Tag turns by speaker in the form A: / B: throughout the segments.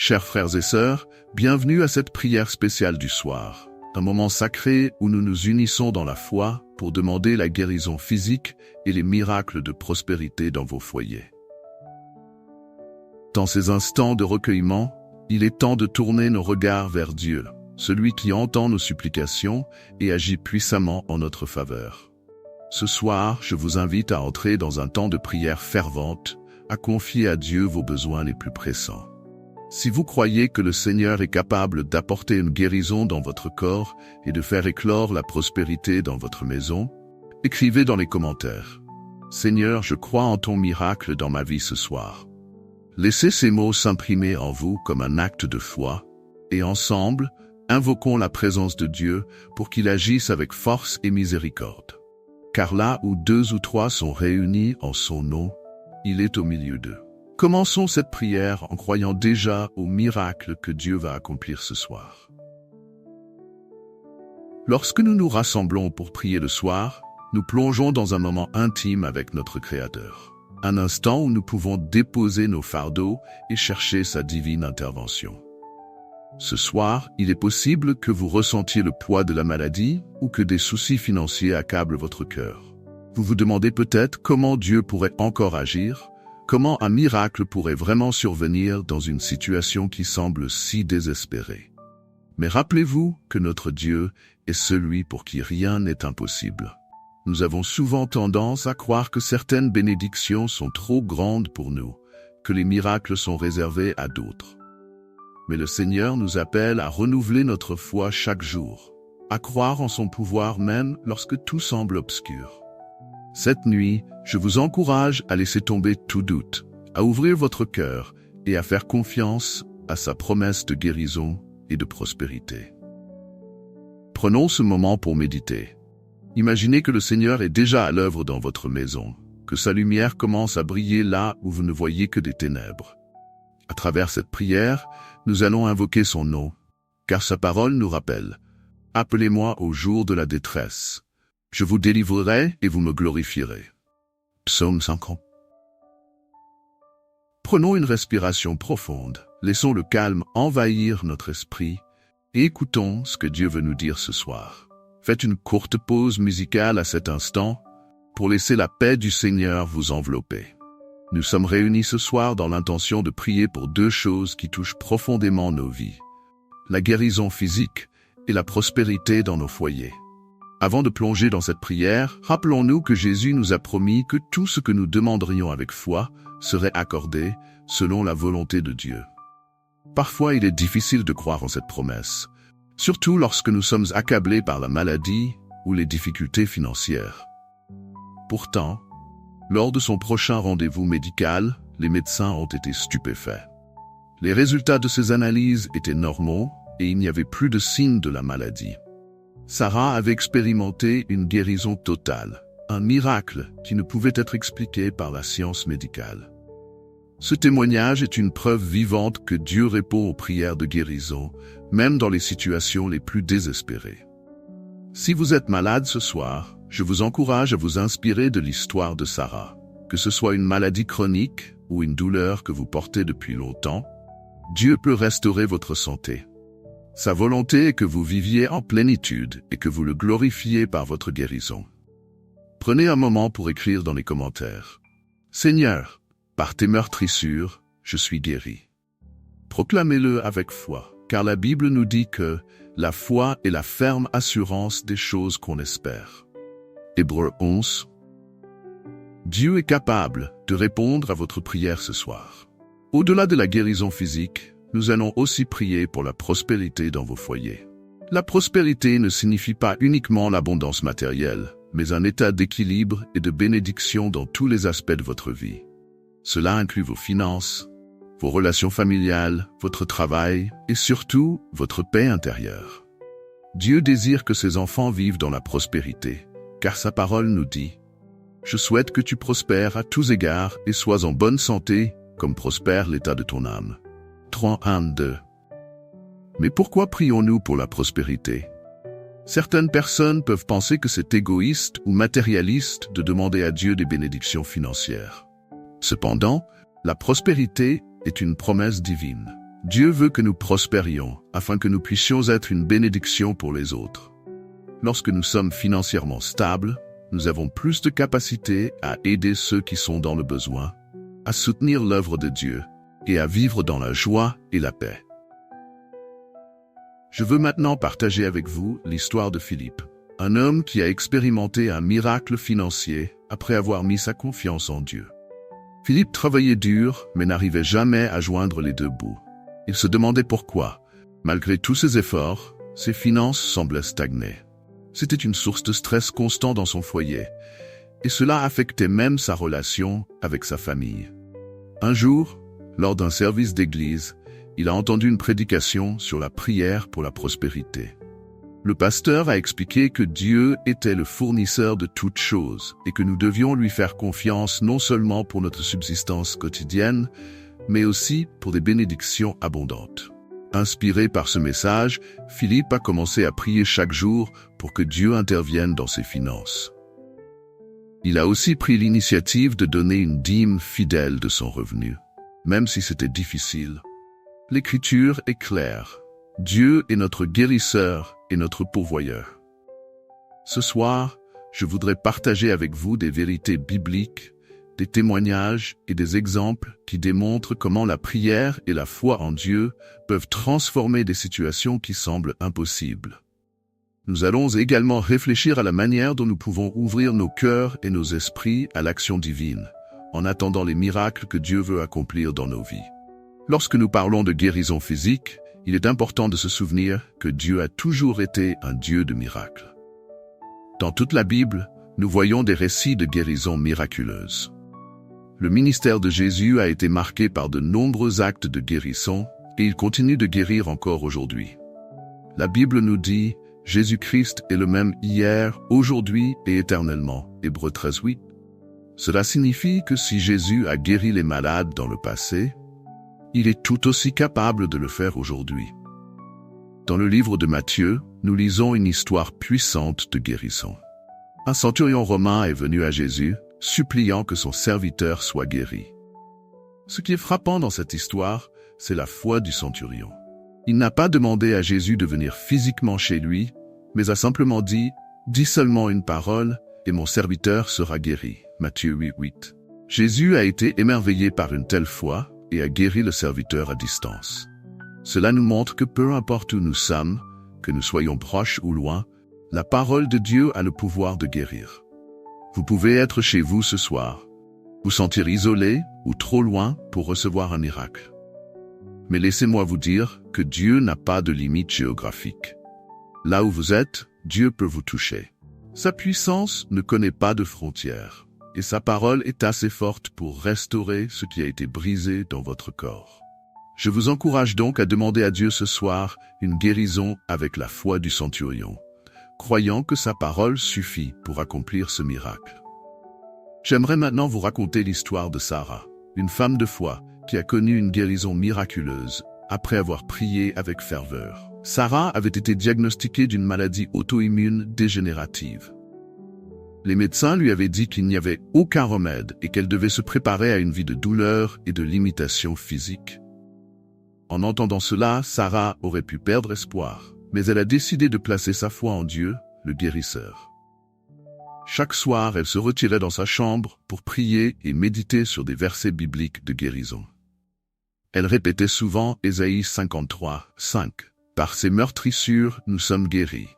A: Chers frères et sœurs, bienvenue à cette prière spéciale du soir, un moment sacré où nous nous unissons dans la foi pour demander la guérison physique et les miracles de prospérité dans vos foyers. Dans ces instants de recueillement, il est temps de tourner nos regards vers Dieu, celui qui entend nos supplications et agit puissamment en notre faveur. Ce soir, je vous invite à entrer dans un temps de prière fervente, à confier à Dieu vos besoins les plus pressants. Si vous croyez que le Seigneur est capable d'apporter une guérison dans votre corps et de faire éclore la prospérité dans votre maison, écrivez dans les commentaires. Seigneur, je crois en ton miracle dans ma vie ce soir. Laissez ces mots s'imprimer en vous comme un acte de foi, et ensemble, invoquons la présence de Dieu pour qu'il agisse avec force et miséricorde. Car là où 2 ou 3 sont réunis en son nom, il est au milieu d'eux. Commençons cette prière en croyant déjà au miracle que Dieu va accomplir ce soir. Lorsque nous nous rassemblons pour prier le soir, nous plongeons dans un moment intime avec notre Créateur. Un instant où nous pouvons déposer nos fardeaux et chercher sa divine intervention. Ce soir, il est possible que vous ressentiez le poids de la maladie ou que des soucis financiers accablent votre cœur. Vous vous demandez peut-être comment Dieu pourrait encore agir. Comment un miracle pourrait vraiment survenir dans une situation qui semble si désespérée? Mais rappelez-vous que notre Dieu est celui pour qui rien n'est impossible. Nous avons souvent tendance à croire que certaines bénédictions sont trop grandes pour nous, que les miracles sont réservés à d'autres. Mais le Seigneur nous appelle à renouveler notre foi chaque jour, à croire en son pouvoir même lorsque tout semble obscur. Cette nuit, je vous encourage à laisser tomber tout doute, à ouvrir votre cœur et à faire confiance à sa promesse de guérison et de prospérité. Prenons ce moment pour méditer. Imaginez que le Seigneur est déjà à l'œuvre dans votre maison, que sa lumière commence à briller là où vous ne voyez que des ténèbres. À travers cette prière, nous allons invoquer son nom, car sa parole nous rappelle « Appelez-moi au jour de la détresse. Je vous délivrerai et vous me glorifierez. » Psaume 50. Prenons une respiration profonde, laissons le calme envahir notre esprit et écoutons ce que Dieu veut nous dire ce soir. Faites une courte pause musicale à cet instant pour laisser la paix du Seigneur vous envelopper. Nous sommes réunis ce soir dans l'intention de prier pour 2 choses qui touchent profondément nos vies. La guérison physique et la prospérité dans nos foyers. Avant de plonger dans cette prière, rappelons-nous que Jésus nous a promis que tout ce que nous demanderions avec foi serait accordé selon la volonté de Dieu. Parfois, il est difficile de croire en cette promesse, surtout lorsque nous sommes accablés par la maladie ou les difficultés financières. Pourtant, lors de son prochain rendez-vous médical, les médecins ont été stupéfaits. Les résultats de ces analyses étaient normaux et il n'y avait plus de signes de la maladie. Sarah avait expérimenté une guérison totale, un miracle qui ne pouvait être expliqué par la science médicale. Ce témoignage est une preuve vivante que Dieu répond aux prières de guérison, même dans les situations les plus désespérées. Si vous êtes malade ce soir, je vous encourage à vous inspirer de l'histoire de Sarah. Que ce soit une maladie chronique ou une douleur que vous portez depuis longtemps, Dieu peut restaurer votre santé. Sa volonté est que vous viviez en plénitude et que vous le glorifiez par votre guérison. Prenez un moment pour écrire dans les commentaires. Seigneur, par tes meurtrissures, je suis guéri. Proclamez-le avec foi, car la Bible nous dit que la foi est la ferme assurance des choses qu'on espère. Hébreux 11. Dieu est capable de répondre à votre prière ce soir. Au-delà de la guérison physique, nous allons aussi prier pour la prospérité dans vos foyers. La prospérité ne signifie pas uniquement l'abondance matérielle, mais un état d'équilibre et de bénédiction dans tous les aspects de votre vie. Cela inclut vos finances, vos relations familiales, votre travail et surtout votre paix intérieure. Dieu désire que ses enfants vivent dans la prospérité, car sa parole nous dit « Je souhaite que tu prospères à tous égards et sois en bonne santé, comme prospère l'état de ton âme. » 3:1-2. Mais pourquoi prions-nous pour la prospérité? Certaines personnes peuvent penser que c'est égoïste ou matérialiste de demander à Dieu des bénédictions financières. Cependant, la prospérité est une promesse divine. Dieu veut que nous prospérions, afin que nous puissions être une bénédiction pour les autres. Lorsque nous sommes financièrement stables, nous avons plus de capacité à aider ceux qui sont dans le besoin, à soutenir l'œuvre de Dieu et à vivre dans la joie et la paix. Je veux maintenant partager avec vous l'histoire de Philippe, un homme qui a expérimenté un miracle financier après avoir mis sa confiance en Dieu. Philippe travaillait dur, mais n'arrivait jamais à joindre les deux bouts. Il se demandait pourquoi. Malgré tous ses efforts, ses finances semblaient stagner. C'était une source de stress constant dans son foyer, et cela affectait même sa relation avec sa famille. Un jour, lors d'un service d'église, il a entendu une prédication sur la prière pour la prospérité. Le pasteur a expliqué que Dieu était le fournisseur de toutes choses et que nous devions lui faire confiance non seulement pour notre subsistance quotidienne, mais aussi pour des bénédictions abondantes. Inspiré par ce message, Philippe a commencé à prier chaque jour pour que Dieu intervienne dans ses finances. Il a aussi pris l'initiative de donner une dîme fidèle de son revenu, même si c'était difficile. L'Écriture est claire. Dieu est notre guérisseur et notre pourvoyeur. Ce soir, je voudrais partager avec vous des vérités bibliques, des témoignages et des exemples qui démontrent comment la prière et la foi en Dieu peuvent transformer des situations qui semblent impossibles. Nous allons également réfléchir à la manière dont nous pouvons ouvrir nos cœurs et nos esprits à l'action divine, en attendant les miracles que Dieu veut accomplir dans nos vies. Lorsque nous parlons de guérison physique, il est important de se souvenir que Dieu a toujours été un Dieu de miracles. Dans toute la Bible, nous voyons des récits de guérison miraculeuse. Le ministère de Jésus a été marqué par de nombreux actes de guérison et il continue de guérir encore aujourd'hui. La Bible nous dit « Jésus-Christ est le même hier, aujourd'hui et éternellement » Hébreux 13:8. Cela signifie que si Jésus a guéri les malades dans le passé, il est tout aussi capable de le faire aujourd'hui. Dans le livre de Matthieu, nous lisons une histoire puissante de guérison. Un centurion romain est venu à Jésus, suppliant que son serviteur soit guéri. Ce qui est frappant dans cette histoire, c'est la foi du centurion. Il n'a pas demandé à Jésus de venir physiquement chez lui, mais a simplement dit « Dis seulement une parole, et mon serviteur sera guéri » Matthieu 8:8. Jésus a été émerveillé par une telle foi, et a guéri le serviteur à distance. Cela nous montre que peu importe où nous sommes, que nous soyons proches ou loin, la parole de Dieu a le pouvoir de guérir. Vous pouvez être chez vous ce soir, vous sentir isolé ou trop loin pour recevoir un miracle. Mais laissez-moi vous dire que Dieu n'a pas de limite géographique. Là où vous êtes, Dieu peut vous toucher. Sa puissance ne connaît pas de frontières. Et sa parole est assez forte pour restaurer ce qui a été brisé dans votre corps. Je vous encourage donc à demander à Dieu ce soir une guérison avec la foi du centurion, croyant que sa parole suffit pour accomplir ce miracle. J'aimerais maintenant vous raconter l'histoire de Sarah, une femme de foi qui a connu une guérison miraculeuse après avoir prié avec ferveur. Sarah avait été diagnostiquée d'une maladie auto-immune dégénérative. Les médecins lui avaient dit qu'il n'y avait aucun remède et qu'elle devait se préparer à une vie de douleur et de limitation physique. En entendant cela, Sarah aurait pu perdre espoir, mais elle a décidé de placer sa foi en Dieu, le guérisseur. Chaque soir, elle se retirait dans sa chambre pour prier et méditer sur des versets bibliques de guérison. Elle répétait souvent Ésaïe 53:5. « Par ses meurtrissures, nous sommes guéris. »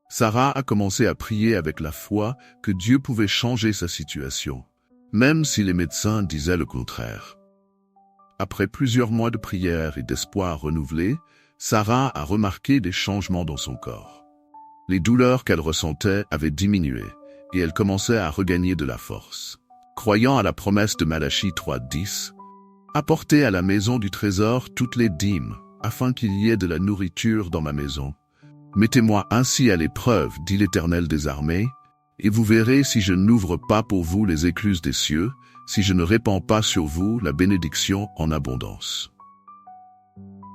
A: Sarah a commencé à prier avec la foi que Dieu pouvait changer sa situation, même si les médecins disaient le contraire. Après plusieurs mois de prière et d'espoir renouvelé, Sarah a remarqué des changements dans son corps. Les douleurs qu'elle ressentait avaient diminué et elle commençait à regagner de la force. Croyant à la promesse de Malachie 3:10, « Apportez à la maison du trésor toutes les dîmes, afin qu'il y ait de la nourriture dans ma maison. Mettez-moi ainsi à l'épreuve, dit l'Éternel des armées, et vous verrez si je n'ouvre pas pour vous les écluses des cieux, si je ne répands pas sur vous la bénédiction en abondance. »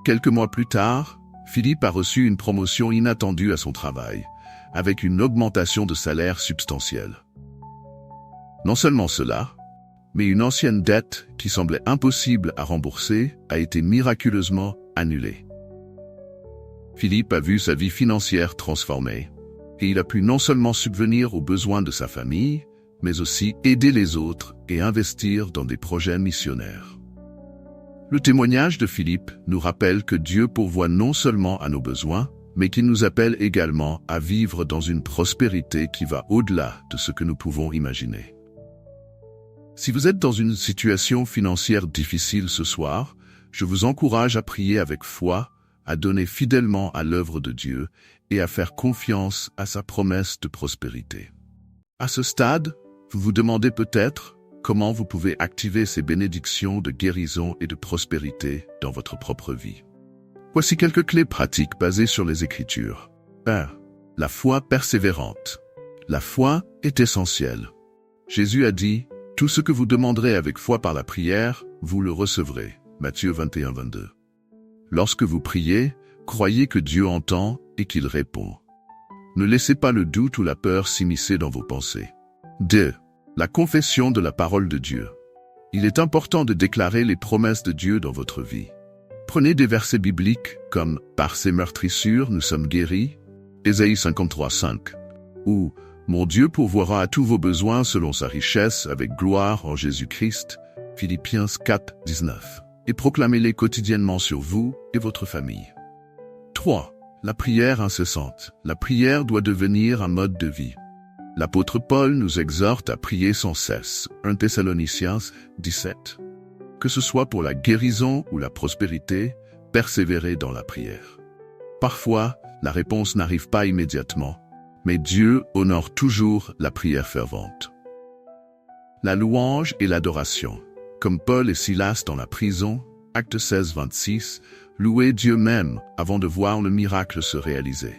A: Quelques mois plus tard, Philippe a reçu une promotion inattendue à son travail, avec une augmentation de salaire substantielle. Non seulement cela, mais une ancienne dette qui semblait impossible à rembourser a été miraculeusement annulée. Philippe a vu sa vie financière transformée, et il a pu non seulement subvenir aux besoins de sa famille, mais aussi aider les autres et investir dans des projets missionnaires. Le témoignage de Philippe nous rappelle que Dieu pourvoit non seulement à nos besoins, mais qu'il nous appelle également à vivre dans une prospérité qui va au-delà de ce que nous pouvons imaginer. Si vous êtes dans une situation financière difficile ce soir, je vous encourage à prier avec foi, à donner fidèlement à l'œuvre de Dieu et à faire confiance à sa promesse de prospérité. À ce stade, vous vous demandez peut-être comment vous pouvez activer ces bénédictions de guérison et de prospérité dans votre propre vie. Voici quelques clés pratiques basées sur les Écritures. 1. La foi persévérante. La foi est essentielle. Jésus a dit « Tout ce que vous demanderez avec foi par la prière, vous le recevrez » Matthieu 21, 22. Lorsque vous priez, croyez que Dieu entend et qu'il répond. Ne laissez pas le doute ou la peur s'immiscer dans vos pensées. 2. La confession de la parole de Dieu. Il est important de déclarer les promesses de Dieu dans votre vie. Prenez des versets bibliques comme « Par ses meurtrissures, nous sommes guéris » Ésaïe 53, 5 ou « Mon Dieu pourvoira à tous vos besoins selon sa richesse avec gloire en Jésus-Christ » Philippiens 4, 19 et proclamez-les quotidiennement sur vous et votre famille. 3. La prière incessante. La prière doit devenir un mode de vie. L'apôtre Paul nous exhorte à prier sans cesse. 1 Thessaloniciens 17. Que ce soit pour la guérison ou la prospérité, persévérez dans la prière. Parfois, la réponse n'arrive pas immédiatement, mais Dieu honore toujours la prière fervente. La louange et l'adoration. Comme Paul et Silas dans la prison, Actes 16, 26, louez Dieu même avant de voir le miracle se réaliser.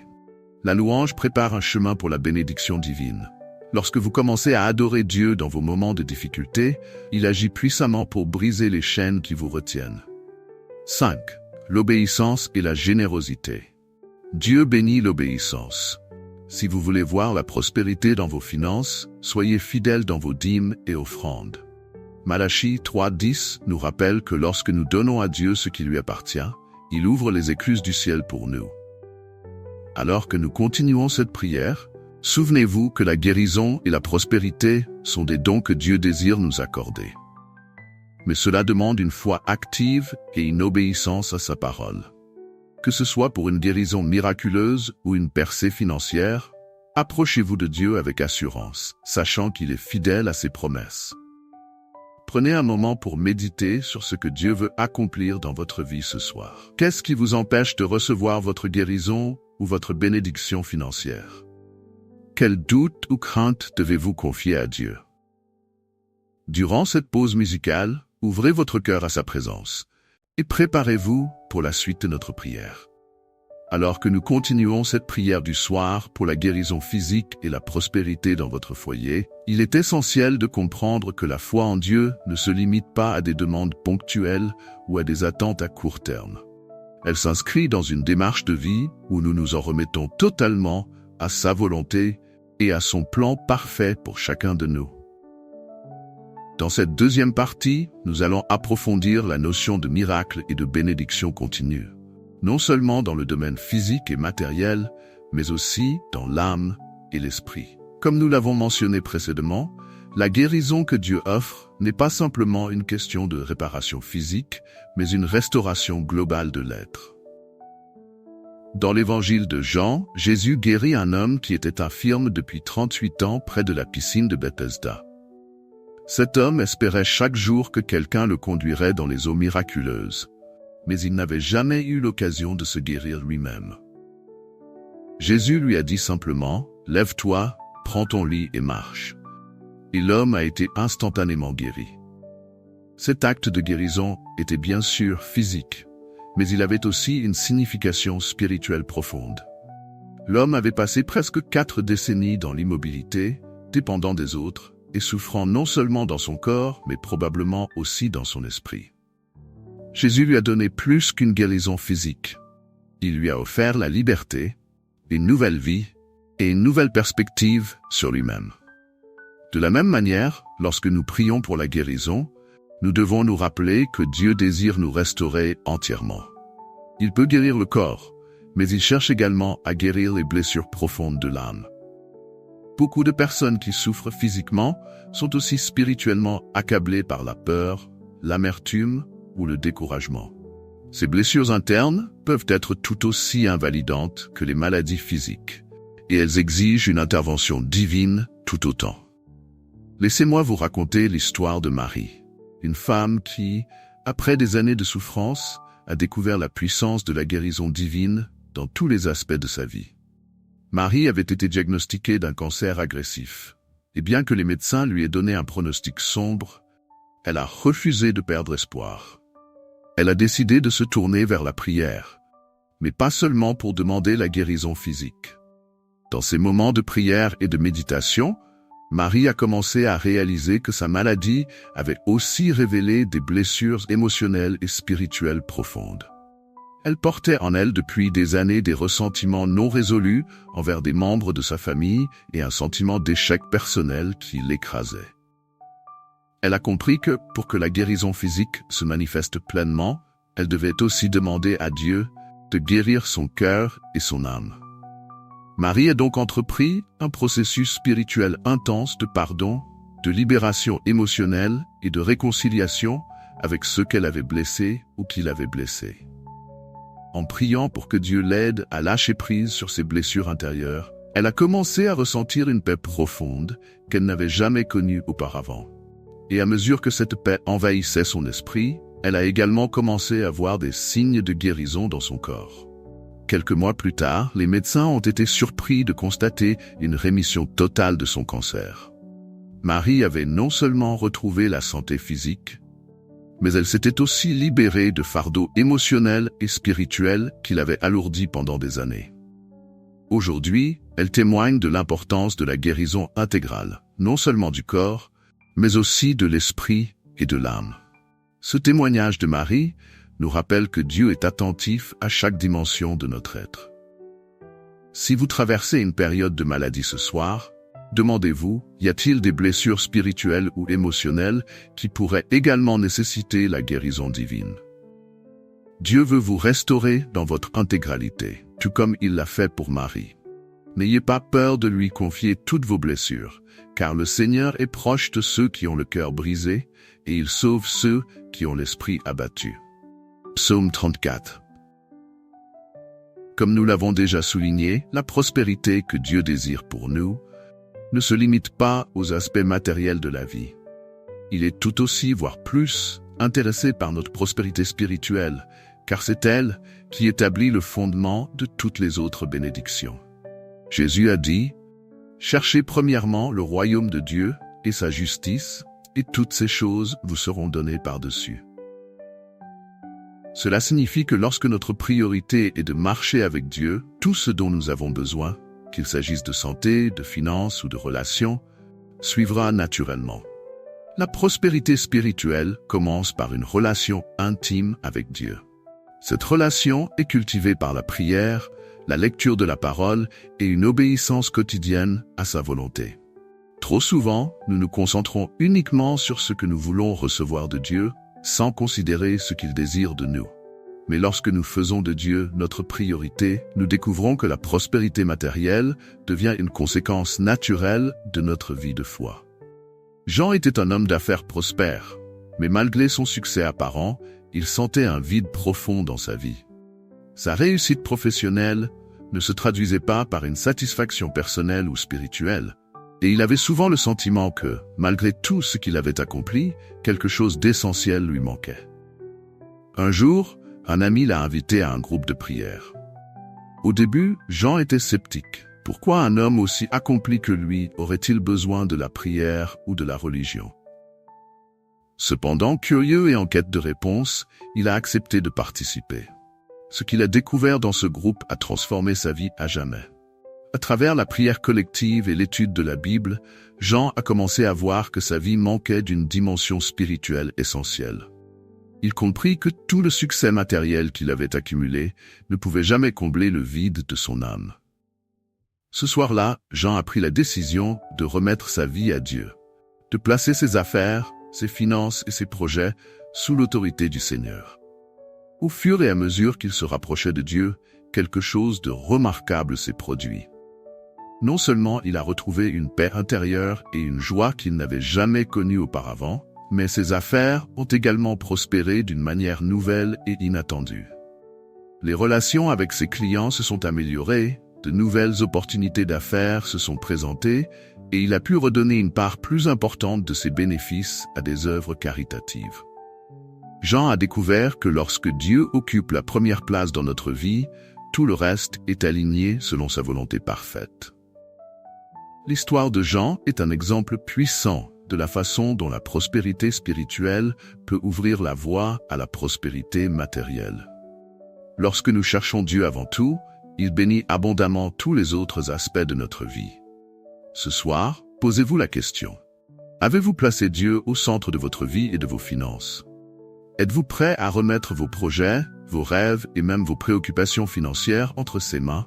A: La louange prépare un chemin pour la bénédiction divine. Lorsque vous commencez à adorer Dieu dans vos moments de difficulté, il agit puissamment pour briser les chaînes qui vous retiennent. 5. L'obéissance et la générosité. Dieu bénit l'obéissance. Si vous voulez voir la prospérité dans vos finances, soyez fidèles dans vos dîmes et offrandes. Malachie 3.10 nous rappelle que lorsque nous donnons à Dieu ce qui lui appartient, il ouvre les écluses du ciel pour nous. Alors que nous continuons cette prière, souvenez-vous que la guérison et la prospérité sont des dons que Dieu désire nous accorder. Mais cela demande une foi active et une obéissance à sa parole. Que ce soit pour une guérison miraculeuse ou une percée financière, approchez-vous de Dieu avec assurance, sachant qu'il est fidèle à ses promesses. Prenez un moment pour méditer sur ce que Dieu veut accomplir dans votre vie ce soir. Qu'est-ce qui vous empêche de recevoir votre guérison ou votre bénédiction financière? Quel doute ou crainte devez-vous confier à Dieu? Durant cette pause musicale, ouvrez votre cœur à sa présence et préparez-vous pour la suite de notre prière. Alors que nous continuons cette prière du soir pour la guérison physique et la prospérité dans votre foyer, il est essentiel de comprendre que la foi en Dieu ne se limite pas à des demandes ponctuelles ou à des attentes à court terme. Elle s'inscrit dans une démarche de vie où nous nous en remettons totalement à sa volonté et à son plan parfait pour chacun de nous. Dans cette deuxième partie, nous allons approfondir la notion de miracle et de bénédiction continue. Non seulement dans le domaine physique et matériel, mais aussi dans l'âme et l'esprit. Comme nous l'avons mentionné précédemment, la guérison que Dieu offre n'est pas simplement une question de réparation physique, mais une restauration globale de l'être. Dans l'évangile de Jean, Jésus guérit un homme qui était infirme depuis 38 ans près de la piscine de Bethesda. Cet homme espérait chaque jour que quelqu'un le conduirait dans les eaux miraculeuses, mais il n'avait jamais eu l'occasion de se guérir lui-même. Jésus lui a dit simplement « Lève-toi, prends ton lit et marche ». Et l'homme a été instantanément guéri. Cet acte de guérison était bien sûr physique, mais il avait aussi une signification spirituelle profonde. L'homme avait passé presque 4 décennies dans l'immobilité, dépendant des autres, et souffrant non seulement dans son corps, mais probablement aussi dans son esprit. Jésus lui a donné plus qu'une guérison physique. Il lui a offert la liberté, une nouvelle vie et une nouvelle perspective sur lui-même. De la même manière, lorsque nous prions pour la guérison, nous devons nous rappeler que Dieu désire nous restaurer entièrement. Il peut guérir le corps, mais il cherche également à guérir les blessures profondes de l'âme. Beaucoup de personnes qui souffrent physiquement sont aussi spirituellement accablées par la peur, l'amertume ou le découragement. Ces blessures internes peuvent être tout aussi invalidantes que les maladies physiques, et elles exigent une intervention divine tout autant. Laissez-moi vous raconter l'histoire de Marie, une femme qui, après des années de souffrance, a découvert la puissance de la guérison divine dans tous les aspects de sa vie. Marie avait été diagnostiquée d'un cancer agressif, et bien que les médecins lui aient donné un pronostic sombre, elle a refusé de perdre espoir. Elle a décidé de se tourner vers la prière, mais pas seulement pour demander la guérison physique. Dans ces moments de prière et de méditation, Marie a commencé à réaliser que sa maladie avait aussi révélé des blessures émotionnelles et spirituelles profondes. Elle portait en elle depuis des années des ressentiments non résolus envers des membres de sa famille et un sentiment d'échec personnel qui l'écrasait. Elle a compris que, pour que la guérison physique se manifeste pleinement, elle devait aussi demander à Dieu de guérir son cœur et son âme. Marie a donc entrepris un processus spirituel intense de pardon, de libération émotionnelle et de réconciliation avec ceux qu'elle avait blessés ou qui l'avaient blessée. En priant pour que Dieu l'aide à lâcher prise sur ses blessures intérieures, elle a commencé à ressentir une paix profonde qu'elle n'avait jamais connue auparavant. Et à mesure que cette paix envahissait son esprit, elle a également commencé à voir des signes de guérison dans son corps. Quelques mois plus tard, les médecins ont été surpris de constater une rémission totale de son cancer. Marie avait non seulement retrouvé la santé physique, mais elle s'était aussi libérée de fardeaux émotionnels et spirituels qui l'avaient alourdie pendant des années. Aujourd'hui, elle témoigne de l'importance de la guérison intégrale, non seulement du corps, mais aussi de l'esprit et de l'âme. Ce témoignage de Marie nous rappelle que Dieu est attentif à chaque dimension de notre être. Si vous traversez une période de maladie ce soir, demandez-vous, y a-t-il des blessures spirituelles ou émotionnelles qui pourraient également nécessiter la guérison divine? Dieu veut vous restaurer dans votre intégralité, tout comme il l'a fait pour Marie. N'ayez pas peur de lui confier toutes vos blessures, car le Seigneur est proche de ceux qui ont le cœur brisé, et il sauve ceux qui ont l'esprit abattu. Psaume 34. Comme nous l'avons déjà souligné, la prospérité que Dieu désire pour nous ne se limite pas aux aspects matériels de la vie. Il est tout aussi, voire plus, intéressé par notre prospérité spirituelle, car c'est elle qui établit le fondement de toutes les autres bénédictions. Jésus a dit « Cherchez premièrement le royaume de Dieu et sa justice, et toutes ces choses vous seront données par-dessus. » Cela signifie que lorsque notre priorité est de marcher avec Dieu, tout ce dont nous avons besoin, qu'il s'agisse de santé, de finances ou de relations, suivra naturellement. La prospérité spirituelle commence par une relation intime avec Dieu. Cette relation est cultivée par la prière, la lecture de la parole et une obéissance quotidienne à sa volonté. Trop souvent, nous nous concentrons uniquement sur ce que nous voulons recevoir de Dieu, sans considérer ce qu'il désire de nous. Mais lorsque nous faisons de Dieu notre priorité, nous découvrons que la prospérité matérielle devient une conséquence naturelle de notre vie de foi. Jean était un homme d'affaires prospère, mais malgré son succès apparent, il sentait un vide profond dans sa vie. Sa réussite professionnelle ne se traduisait pas par une satisfaction personnelle ou spirituelle, et il avait souvent le sentiment que, malgré tout ce qu'il avait accompli, quelque chose d'essentiel lui manquait. Un jour, un ami l'a invité à un groupe de prière. Au début, Jean était sceptique. Pourquoi un homme aussi accompli que lui aurait-il besoin de la prière ou de la religion? Cependant, curieux et en quête de réponse, il a accepté de participer. Ce qu'il a découvert dans ce groupe a transformé sa vie à jamais. À travers la prière collective et l'étude de la Bible, Jean a commencé à voir que sa vie manquait d'une dimension spirituelle essentielle. Il comprit que tout le succès matériel qu'il avait accumulé ne pouvait jamais combler le vide de son âme. Ce soir-là, Jean a pris la décision de remettre sa vie à Dieu, de placer ses affaires, ses finances et ses projets sous l'autorité du Seigneur. Au fur et à mesure qu'il se rapprochait de Dieu, quelque chose de remarquable s'est produit. Non seulement il a retrouvé une paix intérieure et une joie qu'il n'avait jamais connue auparavant, mais ses affaires ont également prospéré d'une manière nouvelle et inattendue. Les relations avec ses clients se sont améliorées, de nouvelles opportunités d'affaires se sont présentées et il a pu redonner une part plus importante de ses bénéfices à des œuvres caritatives. Jean a découvert que lorsque Dieu occupe la première place dans notre vie, tout le reste est aligné selon sa volonté parfaite. L'histoire de Jean est un exemple puissant de la façon dont la prospérité spirituelle peut ouvrir la voie à la prospérité matérielle. Lorsque nous cherchons Dieu avant tout, il bénit abondamment tous les autres aspects de notre vie. Ce soir, posez-vous la question. Avez-vous placé Dieu au centre de votre vie et de vos finances? Êtes-vous prêt à remettre vos projets, vos rêves et même vos préoccupations financières entre ses mains?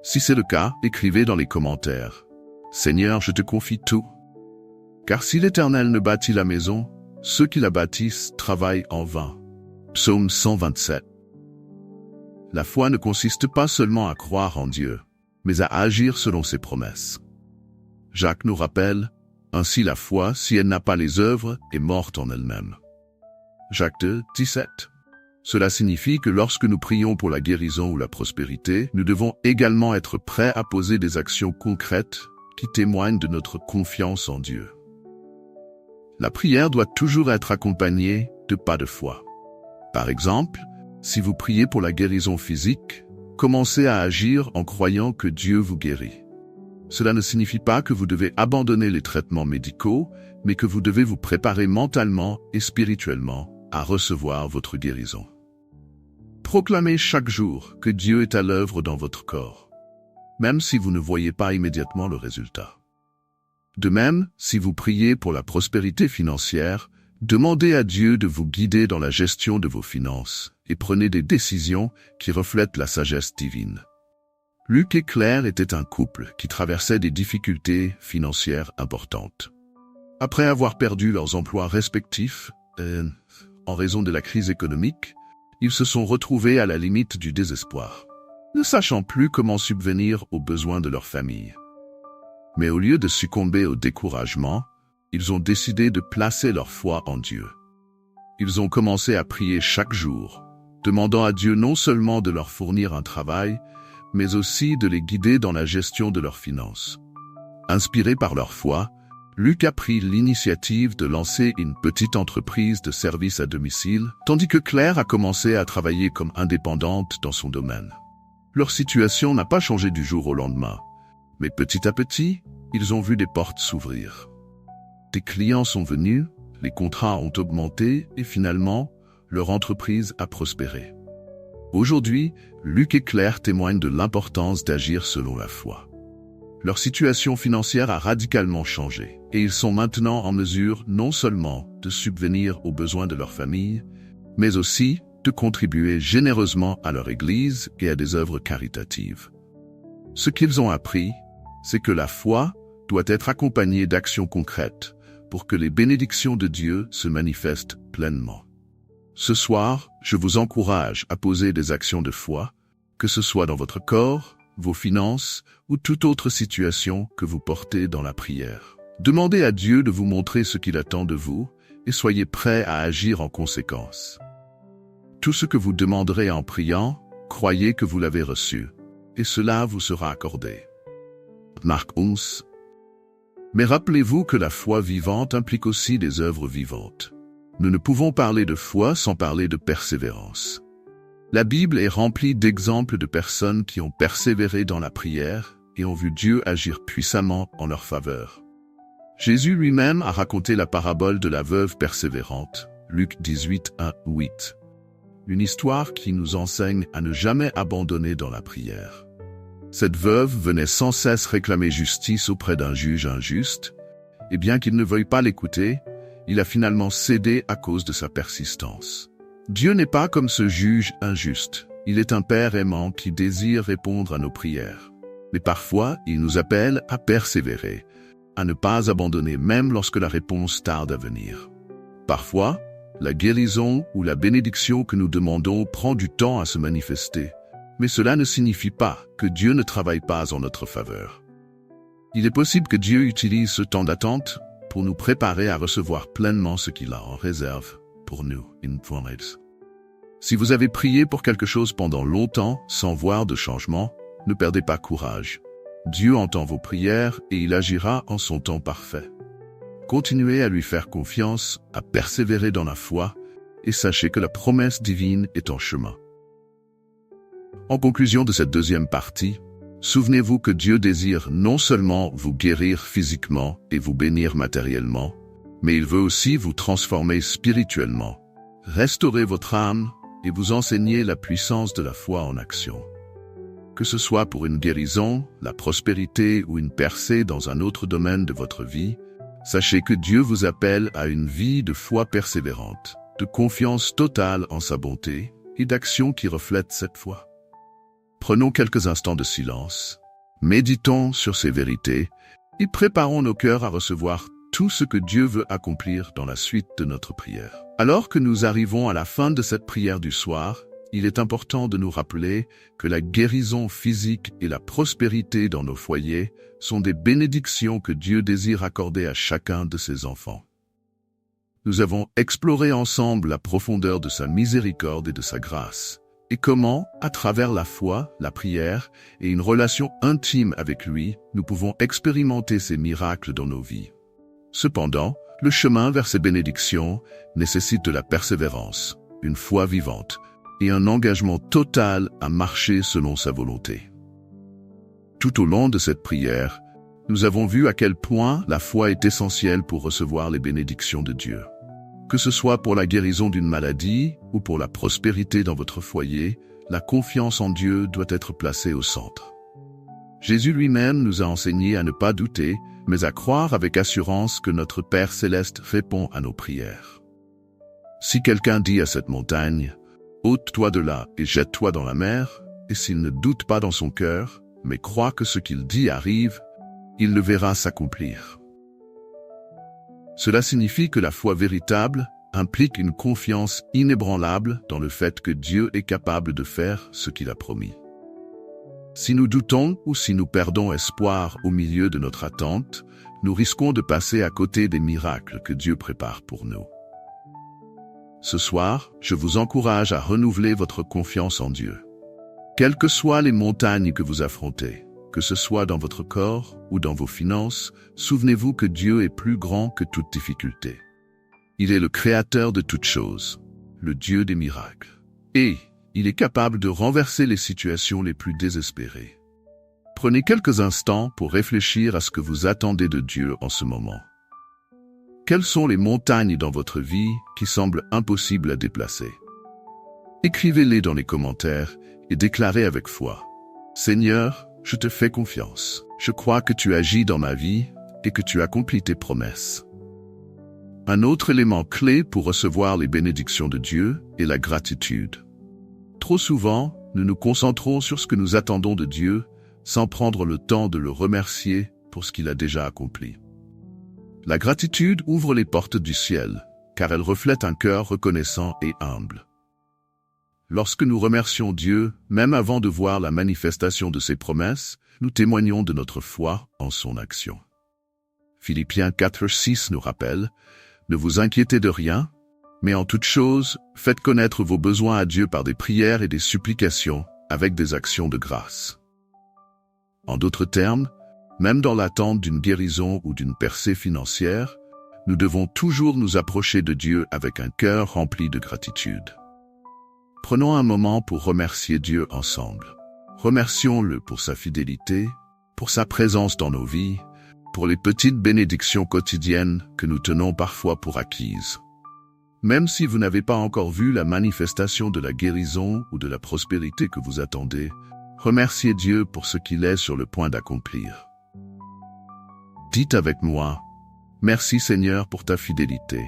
A: Si c'est le cas, écrivez dans les commentaires. Seigneur, je te confie tout. Car si l'Éternel ne bâtit la maison, ceux qui la bâtissent travaillent en vain. Psaume 127. La foi ne consiste pas seulement à croire en Dieu, mais à agir selon ses promesses. Jacques nous rappelle, ainsi la foi, si elle n'a pas les œuvres, est morte en elle-même. Jacques 2, 17. Cela signifie que lorsque nous prions pour la guérison ou la prospérité, nous devons également être prêts à poser des actions concrètes qui témoignent de notre confiance en Dieu. La prière doit toujours être accompagnée de pas de foi. Par exemple, si vous priez pour la guérison physique, commencez à agir en croyant que Dieu vous guérit. Cela ne signifie pas que vous devez abandonner les traitements médicaux, mais que vous devez vous préparer mentalement et spirituellement à recevoir votre guérison. Proclamez chaque jour que Dieu est à l'œuvre dans votre corps, même si vous ne voyez pas immédiatement le résultat. De même, si vous priez pour la prospérité financière, demandez à Dieu de vous guider dans la gestion de vos finances et prenez des décisions qui reflètent la sagesse divine. Luc et Claire étaient un couple qui traversait des difficultés financières importantes. Après avoir perdu leurs emplois respectifs, en raison de la crise économique, ils se sont retrouvés à la limite du désespoir, ne sachant plus comment subvenir aux besoins de leur famille. Mais au lieu de succomber au découragement, ils ont décidé de placer leur foi en Dieu. Ils ont commencé à prier chaque jour, demandant à Dieu non seulement de leur fournir un travail, mais aussi de les guider dans la gestion de leurs finances. Inspirés par leur foi, Luc a pris l'initiative de lancer une petite entreprise de services à domicile, tandis que Claire a commencé à travailler comme indépendante dans son domaine. Leur situation n'a pas changé du jour au lendemain, mais petit à petit, ils ont vu des portes s'ouvrir. Des clients sont venus, les contrats ont augmenté et finalement, leur entreprise a prospéré. Aujourd'hui, Luc et Claire témoignent de l'importance d'agir selon la foi. Leur situation financière a radicalement changé et ils sont maintenant en mesure non seulement de subvenir aux besoins de leur famille, mais aussi de contribuer généreusement à leur église et à des œuvres caritatives. Ce qu'ils ont appris, c'est que la foi doit être accompagnée d'actions concrètes pour que les bénédictions de Dieu se manifestent pleinement. Ce soir, je vous encourage à poser des actions de foi, que ce soit dans votre corps, vos finances ou toute autre situation que vous portez dans la prière. Demandez à Dieu de vous montrer ce qu'il attend de vous et soyez prêts à agir en conséquence. Tout ce que vous demanderez en priant, croyez que vous l'avez reçu, et cela vous sera accordé. Marc 11. Mais rappelez-vous que la foi vivante implique aussi des œuvres vivantes. Nous ne pouvons parler de foi sans parler de persévérance. La Bible est remplie d'exemples de personnes qui ont persévéré dans la prière et ont vu Dieu agir puissamment en leur faveur. Jésus lui-même a raconté la parabole de la veuve persévérante, Luc 18, 1-8. Une histoire qui nous enseigne à ne jamais abandonner dans la prière. Cette veuve venait sans cesse réclamer justice auprès d'un juge injuste, et bien qu'il ne veuille pas l'écouter, il a finalement cédé à cause de sa persistance. Dieu n'est pas comme ce juge injuste. Il est un Père aimant qui désire répondre à nos prières. Mais parfois, il nous appelle à persévérer, à ne pas abandonner même lorsque la réponse tarde à venir. Parfois, la guérison ou la bénédiction que nous demandons prend du temps à se manifester, mais cela ne signifie pas que Dieu ne travaille pas en notre faveur. Il est possible que Dieu utilise ce temps d'attente pour nous préparer à recevoir pleinement ce qu'il a en réserve pour nous. Si vous avez prié pour quelque chose pendant longtemps sans voir de changement, ne perdez pas courage. Dieu entend vos prières et il agira en son temps parfait. Continuez à lui faire confiance, à persévérer dans la foi, et sachez que la promesse divine est en chemin. En conclusion de cette deuxième partie, souvenez-vous que Dieu désire non seulement vous guérir physiquement et vous bénir matériellement, mais il veut aussi vous transformer spirituellement, restaurer votre âme et vous enseigner la puissance de la foi en action. Que ce soit pour une guérison, la prospérité ou une percée dans un autre domaine de votre vie, sachez que Dieu vous appelle à une vie de foi persévérante, de confiance totale en sa bonté et d'action qui reflète cette foi. Prenons quelques instants de silence, méditons sur ces vérités et préparons nos cœurs à recevoir tout ce que Dieu veut accomplir dans la suite de notre prière. Alors que nous arrivons à la fin de cette prière du soir, il est important de nous rappeler que la guérison physique et la prospérité dans nos foyers sont des bénédictions que Dieu désire accorder à chacun de ses enfants. Nous avons exploré ensemble la profondeur de sa miséricorde et de sa grâce, et comment, à travers la foi, la prière et une relation intime avec lui, nous pouvons expérimenter ces miracles dans nos vies. Cependant, le chemin vers ces bénédictions nécessite de la persévérance, une foi vivante, et un engagement total à marcher selon sa volonté. Tout au long de cette prière, nous avons vu à quel point la foi est essentielle pour recevoir les bénédictions de Dieu. Que ce soit pour la guérison d'une maladie ou pour la prospérité dans votre foyer, la confiance en Dieu doit être placée au centre. Jésus lui-même nous a enseigné à ne pas douter, mais à croire avec assurance que notre Père céleste répond à nos prières. Si quelqu'un dit à cette montagne, « Ôte-toi de là et jette-toi dans la mer », et s'il ne doute pas dans son cœur, mais croit que ce qu'il dit arrive, il le verra s'accomplir. Cela signifie que la foi véritable implique une confiance inébranlable dans le fait que Dieu est capable de faire ce qu'il a promis. Si nous doutons ou si nous perdons espoir au milieu de notre attente, nous risquons de passer à côté des miracles que Dieu prépare pour nous. Ce soir, je vous encourage à renouveler votre confiance en Dieu. Quelles que soient les montagnes que vous affrontez, que ce soit dans votre corps ou dans vos finances, souvenez-vous que Dieu est plus grand que toute difficulté. Il est le créateur de toutes choses, le Dieu des miracles. Et il est capable de renverser les situations les plus désespérées. Prenez quelques instants pour réfléchir à ce que vous attendez de Dieu en ce moment. Quelles sont les montagnes dans votre vie qui semblent impossibles à déplacer? Écrivez-les dans les commentaires et déclarez avec foi. Seigneur, je te fais confiance. Je crois que tu agis dans ma vie et que tu accomplis tes promesses. Un autre élément clé pour recevoir les bénédictions de Dieu est la gratitude. Trop souvent, nous nous concentrons sur ce que nous attendons de Dieu sans prendre le temps de le remercier pour ce qu'il a déjà accompli. La gratitude ouvre les portes du ciel, car elle reflète un cœur reconnaissant et humble. Lorsque nous remercions Dieu, même avant de voir la manifestation de ses promesses, nous témoignons de notre foi en son action. Philippiens 4:6 nous rappelle « Ne vous inquiétez de rien, mais en toute chose, faites connaître vos besoins à Dieu par des prières et des supplications, avec des actions de grâce. » En d'autres termes, même dans l'attente d'une guérison ou d'une percée financière, nous devons toujours nous approcher de Dieu avec un cœur rempli de gratitude. Prenons un moment pour remercier Dieu ensemble. Remercions-le pour sa fidélité, pour sa présence dans nos vies, pour les petites bénédictions quotidiennes que nous tenons parfois pour acquises. Même si vous n'avez pas encore vu la manifestation de la guérison ou de la prospérité que vous attendez, remerciez Dieu pour ce qu'il est sur le point d'accomplir. Dites avec moi, « Merci Seigneur pour ta fidélité.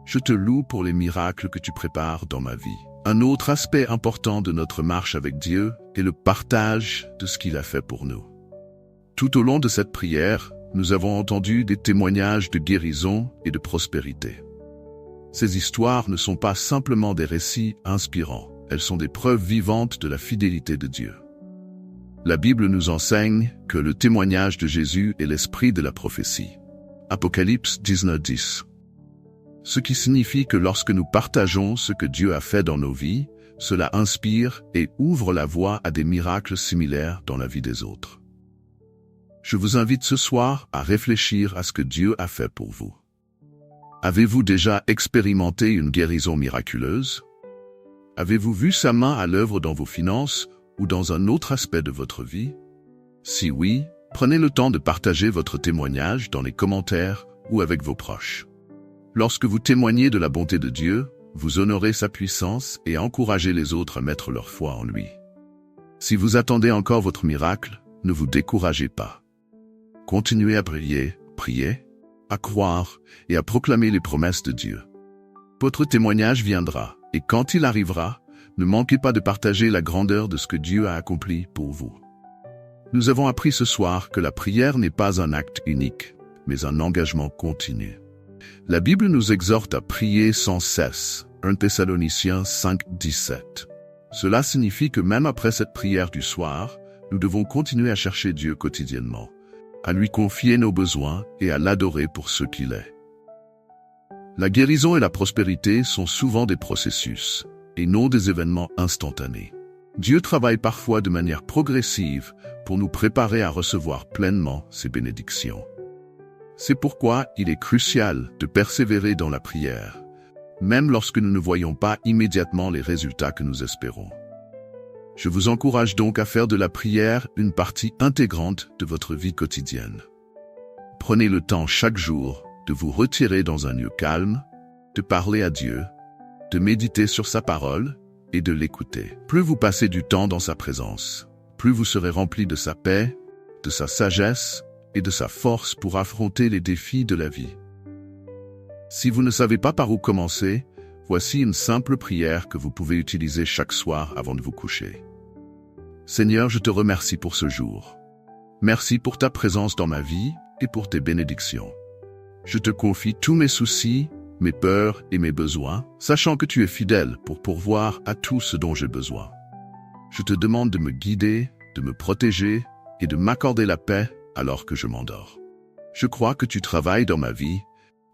A: Je te loue pour les miracles que tu prépares dans ma vie. » Un autre aspect important de notre marche avec Dieu est le partage de ce qu'il a fait pour nous. Tout au long de cette prière, nous avons entendu des témoignages de guérison et de prospérité. Ces histoires ne sont pas simplement des récits inspirants, elles sont des preuves vivantes de la fidélité de Dieu. La Bible nous enseigne que le témoignage de Jésus est l'esprit de la prophétie. Apocalypse 19:10. Ce qui signifie que lorsque nous partageons ce que Dieu a fait dans nos vies, cela inspire et ouvre la voie à des miracles similaires dans la vie des autres. Je vous invite ce soir à réfléchir à ce que Dieu a fait pour vous. Avez-vous déjà expérimenté une guérison miraculeuse? Avez-vous vu sa main à l'œuvre dans vos finances ou dans un autre aspect de votre vie? Si oui, prenez le temps de partager votre témoignage dans les commentaires ou avec vos proches. Lorsque vous témoignez de la bonté de Dieu, vous honorez sa puissance et encouragez les autres à mettre leur foi en lui. Si vous attendez encore votre miracle, ne vous découragez pas. Continuez à prier, à croire et à proclamer les promesses de Dieu. Votre témoignage viendra, et quand il arrivera, ne manquez pas de partager la grandeur de ce que Dieu a accompli pour vous. Nous avons appris ce soir que la prière n'est pas un acte unique, mais un engagement continu. La Bible nous exhorte à prier sans cesse, 1 Thessaloniciens 5:17. Cela signifie que même après cette prière du soir, nous devons continuer à chercher Dieu quotidiennement, à lui confier nos besoins et à l'adorer pour ce qu'il est. La guérison et la prospérité sont souvent des processus, et non des événements instantanés. Dieu travaille parfois de manière progressive pour nous préparer à recevoir pleinement ses bénédictions. C'est pourquoi il est crucial de persévérer dans la prière, même lorsque nous ne voyons pas immédiatement les résultats que nous espérons. Je vous encourage donc à faire de la prière une partie intégrante de votre vie quotidienne. Prenez le temps chaque jour de vous retirer dans un lieu calme, de parler à Dieu, de méditer sur sa parole et de l'écouter. Plus vous passez du temps dans sa présence, plus vous serez rempli de sa paix, de sa sagesse et de sa force pour affronter les défis de la vie. Si vous ne savez pas par où commencer, voici une simple prière que vous pouvez utiliser chaque soir avant de vous coucher. Seigneur, je te remercie pour ce jour. Merci pour ta présence dans ma vie et pour tes bénédictions. Je te confie tous mes soucis, mes peurs et mes besoins, sachant que tu es fidèle pour pourvoir à tout ce dont j'ai besoin. Je te demande de me guider, de me protéger et de m'accorder la paix alors que je m'endors. Je crois que tu travailles dans ma vie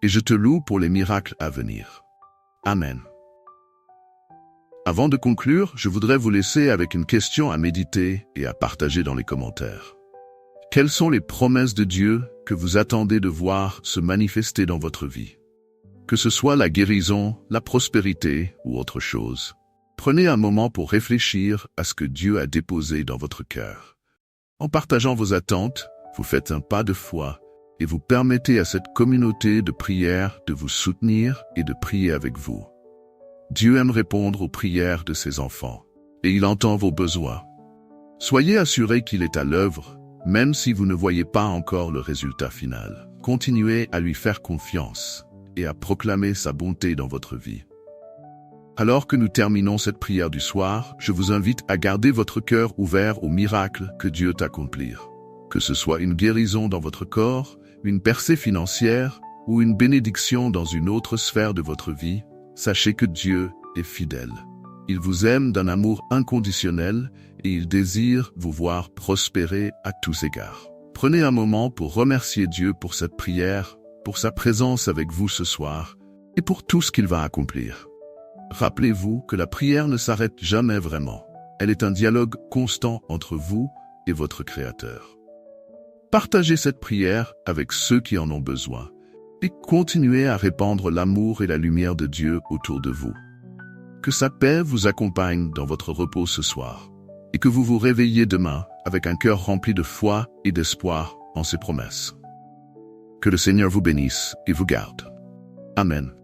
A: et je te loue pour les miracles à venir. Amen. Avant de conclure, je voudrais vous laisser avec une question à méditer et à partager dans les commentaires. Quelles sont les promesses de Dieu que vous attendez de voir se manifester dans votre vie? Que ce soit la guérison, la prospérité ou autre chose, prenez un moment pour réfléchir à ce que Dieu a déposé dans votre cœur. En partageant vos attentes, vous faites un pas de foi et vous permettez à cette communauté de prière de vous soutenir et de prier avec vous. Dieu aime répondre aux prières de ses enfants et il entend vos besoins. Soyez assurés qu'il est à l'œuvre, même si vous ne voyez pas encore le résultat final. Continuez à lui faire confiance et à proclamer sa bonté dans votre vie. Alors que nous terminons cette prière du soir, je vous invite à garder votre cœur ouvert aux miracles que Dieu t'accomplir. Que ce soit une guérison dans votre corps, une percée financière ou une bénédiction dans une autre sphère de votre vie, sachez que Dieu est fidèle. Il vous aime d'un amour inconditionnel et il désire vous voir prospérer à tous égards. Prenez un moment pour remercier Dieu pour cette prière, pour sa présence avec vous ce soir et pour tout ce qu'il va accomplir. Rappelez-vous que la prière ne s'arrête jamais vraiment. Elle est un dialogue constant entre vous et votre Créateur. Partagez cette prière avec ceux qui en ont besoin et continuez à répandre l'amour et la lumière de Dieu autour de vous. Que sa paix vous accompagne dans votre repos ce soir et que vous vous réveilliez demain avec un cœur rempli de foi et d'espoir en ses promesses. Que le Seigneur vous bénisse et vous garde. Amen.